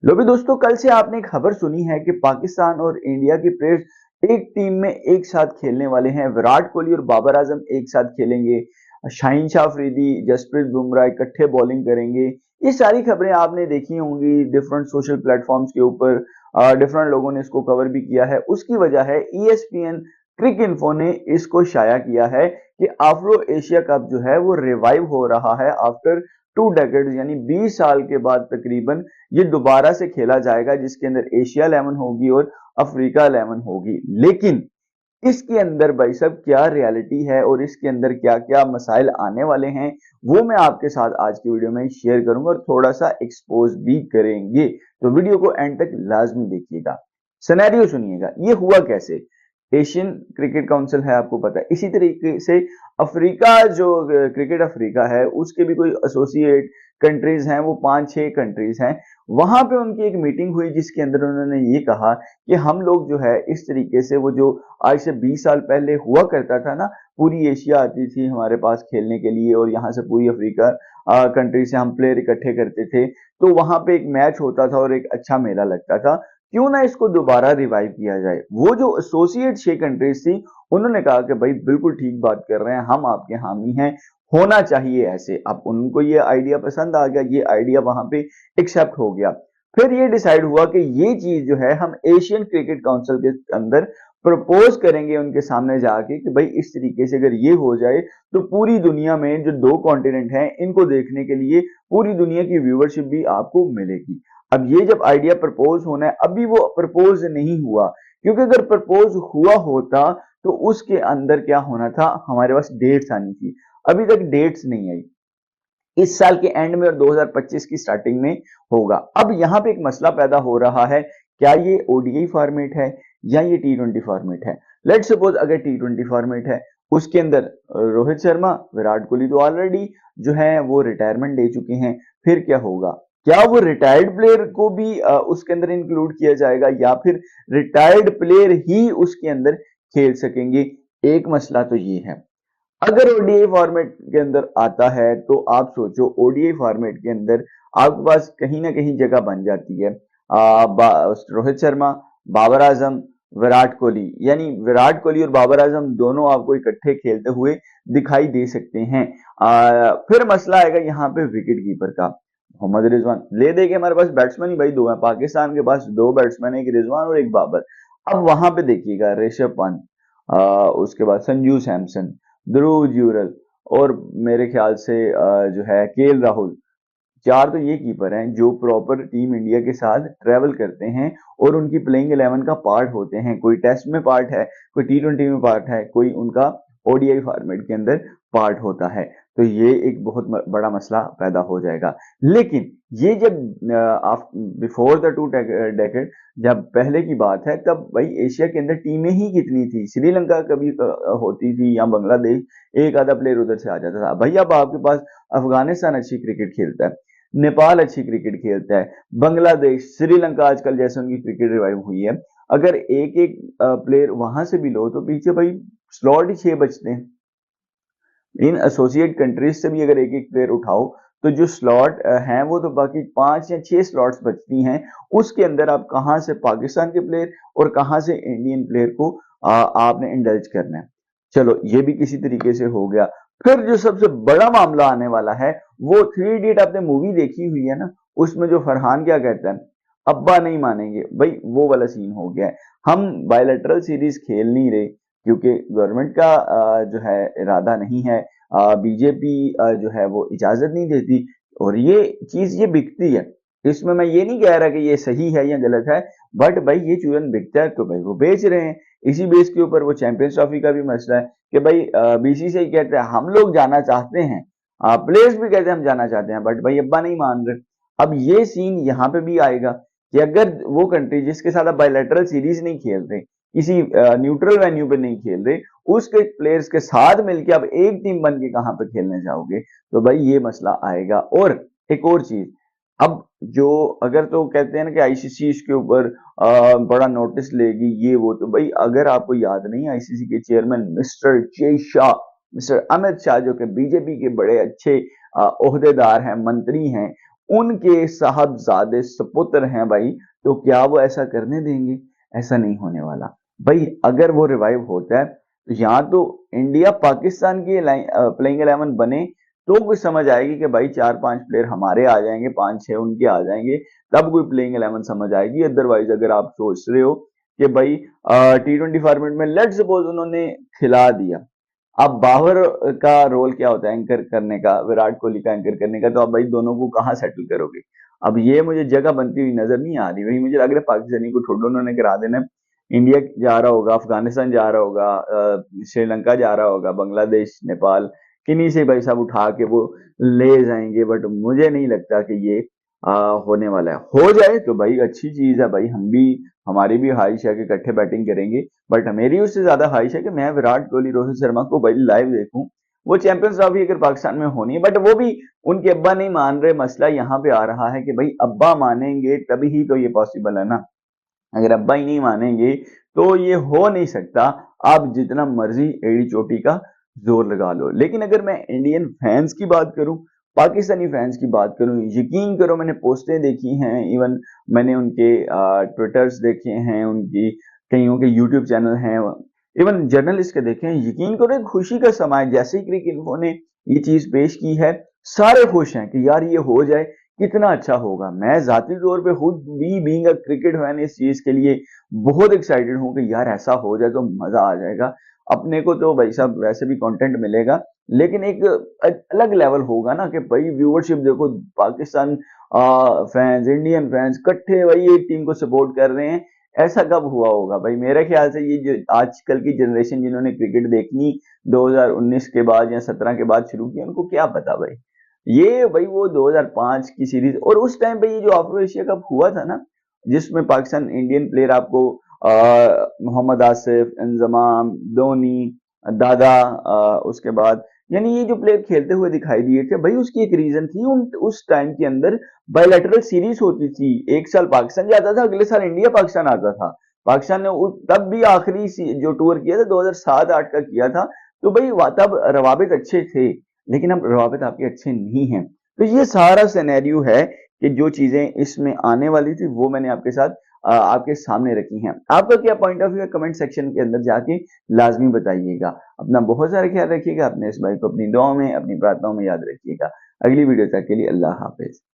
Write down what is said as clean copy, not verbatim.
लो भी दोस्तों, कल से आपने एक खबर सुनी है कि पाकिस्तान और इंडिया के प्लेयर्स एक टीम में एक साथ खेलने वाले हैं। विराट कोहली और बाबर आजम एक साथ खेलेंगे। शाहीन शाह अफरीदी, जसप्रीत बुमराह इकट्ठे बॉलिंग करेंगे। ये सारी खबरें आपने देखी होंगी डिफरेंट सोशल प्लेटफॉर्म्स के ऊपर। डिफरेंट लोगों ने इसको कवर भी किया है। उसकी वजह है ESPN क्रिक इन्फो ने इसको शाया किया है कि आफ्रो एशिया कप जो है वो रिवाइव हो रहा है आफ्टर 2 डेकेड्स, यानी 20 साल के बाद तकरीबन ये दोबारा से खेला जाएगा, जिसके अंदर एशिया 11 होगी और अफ्रीका 11 होगी। लेकिन इसके अंदर भाई साहब क्या रियलिटी है और इसके अंदर क्या क्या मसाइल आने वाले हैं, वो मैं आपके साथ आज की वीडियो में शेयर करूंगा और थोड़ा सा एक्सपोज भी करेंगे। तो वीडियो को एंड तक लाजमी देखिएगा। सिनेरियो सुनिएगा, ये हुआ कैसे। एशियन क्रिकेट काउंसिल है, आपको पता है। इसी तरीके से अफ्रीका, जो क्रिकेट अफ्रीका है, उसके भी कोई एसोसिएट कंट्रीज हैं, वो 5-6 कंट्रीज हैं। वहां पे उनकी एक मीटिंग हुई जिसके अंदर उन्होंने ये कहा कि हम लोग जो है इस तरीके से, वो जो आज से 20 साल पहले हुआ करता था ना, पूरी एशिया आती थी हमारे पास खेलने के लिए और यहाँ से पूरी अफ्रीका कंट्री से हम प्लेयर इकट्ठे करते थे। तो वहां पे एक मैच होता था और एक अच्छा मेला लगता था। क्यों ना इसको दोबारा रिवाइव किया जाए। वो जो एसोसिएट 6 कंट्रीज थी, उन्होंने कहा कि भाई बिल्कुल ठीक बात कर रहे हैं, हम आपके हामी हैं, होना चाहिए ऐसे। अब उनको ये आइडिया पसंद आ गया, ये आइडिया वहां पे एक्सेप्ट हो गया। फिर ये डिसाइड हुआ कि ये चीज जो है हम एशियन क्रिकेट काउंसिल के अंदर प्रपोज करेंगे उनके सामने जाके कि भाई इस तरीके से अगर ये हो जाए तो पूरी दुनिया में जो 2 कॉन्टिनेंट हैं, इनको देखने के लिए पूरी दुनिया की व्यूवरशिप भी आपको मिलेगी। अब ये जब आइडिया प्रपोज होना है, अभी वो प्रपोज नहीं हुआ, क्योंकि अगर प्रपोज हुआ होता तो उसके अंदर क्या होना था, हमारे पास डेट्स आनी थी। अभी तक डेट्स नहीं आई। इस साल के एंड में और 2025 की स्टार्टिंग में होगा। अब यहां पे एक मसला पैदा हो रहा है, क्या ये ODI फॉर्मेट है या ये T20 फॉर्मेट है। लेट्स सपोज अगर T20 फॉर्मेट है, उसके अंदर रोहित शर्मा, विराट कोहली तो ऑलरेडी जो है वो रिटायरमेंट दे चुके हैं। फिर क्या होगा, क्या वो रिटायर्ड प्लेयर को भी उसके अंदर इंक्लूड किया जाएगा या फिर रिटायर्ड प्लेयर ही उसके अंदर खेल सकेंगे। एक मसला तो ये है। अगर ODI फॉर्मेट के अंदर आता है तो आप सोचो, ODI फॉर्मेट के अंदर आपके पास कहीं ना कहीं जगह बन जाती है। रोहित शर्मा, बाबर आजम, विराट कोहली, यानी विराट कोहली और बाबर आजम दोनों आपको इकट्ठे खेलते हुए दिखाई दे सकते हैं। फिर मसला आएगा यहाँ पे विकेट कीपर का। मोहम्मद रिजवान ले दे के, हमारे पास बैट्समैन ही भाई 2 हैं, पाकिस्तान के पास 2 बैट्समैन, एक रिजवान और एक बाबर। अब वहां पे देखिएगा ऋषभ पंत, उसके बाद संजू सैमसन, ध्रुव जुरल और मेरे ख्याल से जो है KL राहुल। 4 तो ये कीपर हैं जो प्रॉपर टीम इंडिया के साथ ट्रेवल करते हैं और उनकी प्लेइंग 11 का पार्ट होते हैं। कोई टेस्ट में पार्ट है, कोई T20 में पार्ट है, कोई उनका ODI फॉर्मेट के अंदर पार्ट होता है। तो ये एक बहुत बड़ा मसला पैदा हो जाएगा। लेकिन ये जब बिफोर द 2 डेकेड, जब पहले की बात है, तब भाई एशिया के अंदर टीमें ही कितनी थी। श्रीलंका कभी होती थी या बांग्लादेश, एक आधा प्लेयर उधर से आ जाता था। भाई अब आपके पास अफगानिस्तान अच्छी क्रिकेट खेलता है, नेपाल अच्छी क्रिकेट खेलता है, बांग्लादेश, श्रीलंका आजकल जैसे उनकी क्रिकेट रिवाइव हुई है, अगर एक एक प्लेयर वहां से भी लो तो पीछे भाई स्लॉट ही 6 बचते हैं। इन एसोसिएट कंट्रीज से भी अगर एक एक प्लेयर उठाओ तो जो स्लॉट हैं वो तो बाकी 5 या 6 स्लॉट्स बचती हैं। उसके अंदर आप कहां से पाकिस्तान के प्लेयर और कहां से इंडियन प्लेयर को आपने इंडल्ज करना है। चलो ये भी किसी तरीके से हो गया। फिर जो सबसे बड़ा मामला आने वाला है, वो 3 इडियट, आपने मूवी देखी हुई है ना, उसमें जो फरहान क्या कहता है, अब्बा नहीं मानेंगे, भाई वो वाला सीन हो गया है। हम बायलैटरल सीरीज खेल नहीं रहे क्योंकि गवर्नमेंट का जो है इरादा नहीं है, बीजेपी जो है वो इजाजत नहीं देती और ये चीज ये बिकती है। इसमें मैं ये नहीं कह रहा कि ये सही है या गलत है, बट भाई ये चूरन बिकता है तो भाई वो बेच रहे हैं। इसी बेस के ऊपर वो चैंपियंस ट्रॉफी का भी मसला है कि भाई BCCI कहते हैं हम लोग जाना चाहते हैं, प्लेयर्स भी कहते हैं हम जाना चाहते हैं, बट भाई अब्बा नहीं मान रहे। अब ये सीन यहाँ पे भी आएगा कि अगर वो कंट्री जिसके साथ आप बायलैटरल सीरीज नहीं खेल रहे, किसी न्यूट्रल वेन्यू पे नहीं खेल रहे, उसके प्लेयर्स के साथ मिलकर अब एक टीम बन के कहां पे खेलने जाओगे, तो भाई ये मसला आएगा। और एक और चीज, अब जो अगर तो कहते हैं ना कि ICC इसके ऊपर बड़ा नोटिस लेगी ये वो, तो भाई अगर आपको याद नहीं, ICC के chairman mister Jay Shah, mister Amit Shah, जो कि बीजेपी के बड़े अच्छे ओहदेदार हैं, मंत्री हैं, उनके साहबजादे सपुत्र हैं भाई, तो क्या वो ऐसा करने देंगे? ऐसा नहीं होने वाला भाई। अगर वो रिवाइव होता है तो यहाँ तो इंडिया पाकिस्तान की प्लेइंग 11 बने तो कुछ समझ आएगी कि भाई 4-5 प्लेयर हमारे आ जाएंगे, 5-6 उनके आ जाएंगे, तब कोई प्लेइंग 11 समझ आएगी। अदरवाइज अगर आप सोच रहे हो कि भाई T20 फॉर्मेट में लेट्स सपोज उन्होंने खिला दिया, अब बाबर का रोल क्या होता है एंकर करने का, विराट कोहली का एंकर करने का, तो आप भाई दोनों को कहाँ सेटल करोगे? अब ये मुझे जगह बनती हुई नजर नहीं आ रही। वही मुझे लग रहा है पाकिस्तानी को छोड़ दो, उन्होंने करा देना है। इंडिया जा रहा होगा, अफगानिस्तान जा रहा होगा, श्रीलंका जा रहा होगा, बांग्लादेश, नेपाल, किन्हीं से भाई साहब उठा के वो ले जाएंगे। बट मुझे नहीं लगता कि ये होने वाला है। हो जाए तो भाई अच्छी चीज है भाई, हम भी, हमारी भी ख्वाहिश है कि इकट्ठे बैटिंग करेंगे। बट मेरी उससे ज्यादा ख्वाहिश है कि मैं विराट कोहली, रोहित शर्मा को भाई लाइव देखूं। वो चैंपियंस ट्रॉफी अगर पाकिस्तान में होनी है, बट वो भी उनके अब्बा नहीं मान रहे। मसला यहाँ पे आ रहा है कि भाई अब्बा मानेंगे तभी ही तो ये पॉसिबल है ना। अगर अब्बा ही नहीं मानेंगे तो ये हो नहीं सकता। आप जितना मर्जी एड़ी चोटी का जोर लगा लो। लेकिन अगर मैं इंडियन फैंस की बात करूं, पाकिस्तानी फैंस की बात करूं, यकीन करो मैंने पोस्टें देखी हैं, इवन मैंने उनके ट्विटर्स देखे हैं, उनकी कईयों के यूट्यूब चैनल हैं, इवन जर्नलिस्ट के देखे हैं। यकीन करो एक खुशी का समा है। जैसे ही क्रिक इन्फो ने ये चीज पेश की है, सारे खुश हैं कि यार ये हो जाए, कितना अच्छा होगा। मैं जाती तौर पे खुद भी बीइंग अ क्रिकेट फैन इस चीज के लिए बहुत एक्साइटेड हूं कि यार ऐसा हो जाए तो मजा आ जाएगा। अपने को तो भाई साहब वैसे भी कंटेंट मिलेगा, लेकिन एक अलग लेवल होगा ना कि भाई व्यूअरशिप देखो, पाकिस्तान फैंस, इंडियन फैंस इकट्ठे भाई एक टीम को सपोर्ट कर रहे हैं। ऐसा कब हुआ होगा भाई? मेरे ख्याल से ये जो आजकल की जनरेशन जिन्होंने क्रिकेट देखनी 2019 के बाद या 17 के बाद शुरू की, उनको क्या पता भाई। ये भाई वो 2005 की सीरीज, और उस टाइम पे ये जो afro एशिया कप हुआ था ना, जिसमें पाकिस्तान इंडियन प्लेयर आपको मोहम्मद आसिफ, इंजमाम, धोनी, दादा, उसके बाद यानी ये जो प्लेयर खेलते हुए दिखाई दिए थे भाई, उसकी एक रीजन थी। उस टाइम के अंदर बायलैटरल सीरीज होती थी। एक साल पाकिस्तान जाता था, अगले साल इंडिया पाकिस्तान आता था। पाकिस्तान ने तब भी आखिरी जो टूर किया था 2007-8 का किया था। तो भाई तब रवाबित अच्छे थे, लेकिन अब रवाबित आपके अच्छे नहीं हैं। तो ये सारा सिनेरियो है कि जो चीजें इसमें आने वाली थी वो मैंने आपके साथ आपके सामने रखी हैं। आपका क्या पॉइंट ऑफ व्यू है? कमेंट सेक्शन के अंदर जाके लाजमी बताइएगा। अपना बहुत सारा ख्याल रखिएगा, अपने इस भाई को अपनी दुआओं में, अपनी प्रार्थनाओं में याद रखिएगा। अगली वीडियो तक के लिए अल्लाह हाफिज।